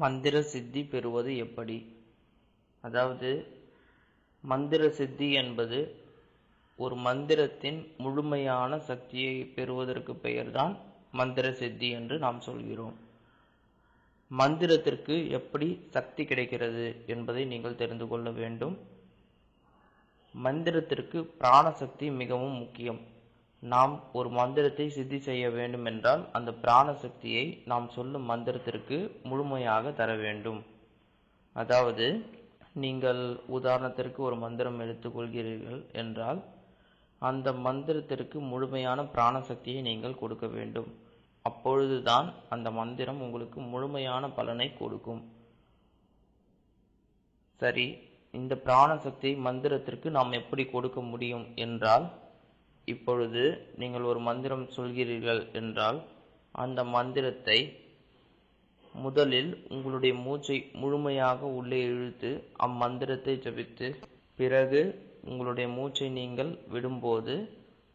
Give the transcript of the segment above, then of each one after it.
மந்திர சித்தி பெறுவது எப்படி? அதாவது மந்திர சித்தி என்பது ஒரு மந்திரத்தின் முழுமையான சக்தியை பெறுவதற்கு பெயர்தான் மந்திர சித்தி என்று நாம் சொல்கிறோம். மந்திரத்திற்கு எப்படி சக்தி கிடைக்கிறது என்பதை நீங்கள் தெரிந்து கொள்ள வேண்டும். மந்திரத்திற்கு பிராணசக்தி மிகவும் முக்கியம். நாம் ஒரு மந்திரத்தை சித்தி செய்ய வேண்டும் என்றால் அந்த பிராணசக்தியை நாம் சொல்லும் மந்திரத்திற்கு முழுமையாக தர வேண்டும். அதாவது நீங்கள் உதாரணத்திற்கு ஒரு மந்திரம் எடுத்துக்கொள்கிறீர்கள் என்றால் அந்த மந்திரத்திற்கு முழுமையான பிராணசக்தியை நீங்கள் கொடுக்க வேண்டும். அப்பொழுதுதான் அந்த மந்திரம் உங்களுக்கு முழுமையான பலனை கொடுக்கும். சரி, இந்த பிராணசக்தி மந்திரத்திற்கு நாம் எப்படி கொடுக்க முடியும் என்றால், இப்பொழுது நீங்கள் ஒரு மந்திரம் சொல்கிறீர்கள் என்றால் அந்த மந்திரத்தை முதலில் உங்களுடைய மூச்சை முழுமையாக உள்ளே இழுத்து அம்மந்திரத்தை ஜபித்து பிறகு உங்களுடைய மூச்சை நீங்கள் விடும்போது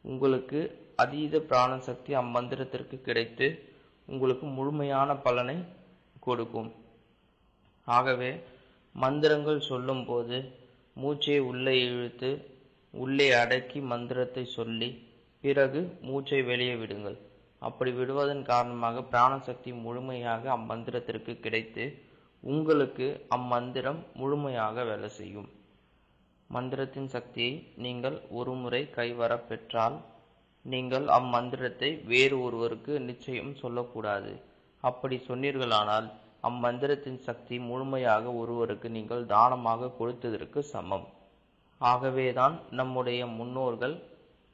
உங்களுக்கு அதீத பிராணசக்தி அம்மந்திரத்திற்கு கிடைத்து உங்களுக்கு முழுமையான பலனை கொடுக்கும். ஆகவே மந்திரங்கள் சொல்லும் போது மூச்சை உள்ளே இழுத்து உள்ளே அடக்கி மந்திரத்தை சொல்லி பிறகு மூச்சை வெளியே விடுங்கள். அப்படி விடுவதன் காரணமாக பிராணசக்தி முழுமையாக அம்மந்திரத்திற்கு கிடைத்து உங்களுக்கு அம்மந்திரம் முழுமையாக வேலை செய்யும். மந்திரத்தின் சக்தியை நீங்கள் ஒரு முறை கைவர பெற்றால் நீங்கள் அம்மந்திரத்தை வேறு ஒருவருக்கு நிச்சயம் சொல்லக்கூடாது. அப்படி சொன்னீர்களானால் அம்மந்திரத்தின் சக்தி முழுமையாக ஒருவருக்கு நீங்கள் தானமாக கொடுத்ததற்கு சமம். ஆகவேதான் நம்முடைய முன்னோர்கள்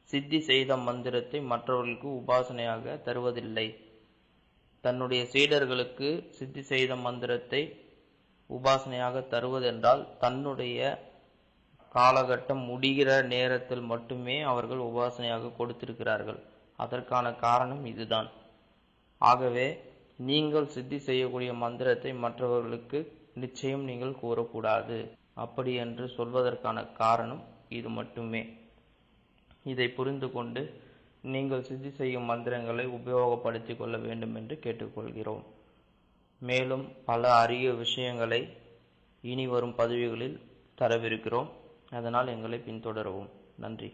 சித்தி செய்த மந்திரத்தை மற்றவர்களுக்கு உபாசனையாக தருவதில்லை. தன்னுடைய சீடர்களுக்கு சித்தி செய்த மந்திரத்தை உபாசனையாக தருவதென்றால் தன்னுடைய காலகட்டம் முடிகிற நேரத்தில் மட்டுமே அவர்கள் உபாசனையாக கொடுத்திருக்கிறார்கள். அதற்கான காரணம் இதுதான். ஆகவே நீங்கள் சித்தி செய்யக்கூடிய மந்திரத்தை மற்றவர்களுக்கு நிச்சயம் நீங்கள் கூறக்கூடாது. அப்படி என்று சொல்வதற்கான காரணம் இது மட்டுமே. இதை புரிந்து கொண்டு நீங்கள் சித்தி செய்யும் மந்திரங்களை உபயோகப்படுத்திக் கொள்ள வேண்டும் என்று கேட்டுக்கொள்கிறோம். மேலும் பல அரிய விஷயங்களை இனி வரும் பதிவுகளில் தரவிருக்கிறோம். அதனால் எங்களை பின்தொடரவும். நன்றி.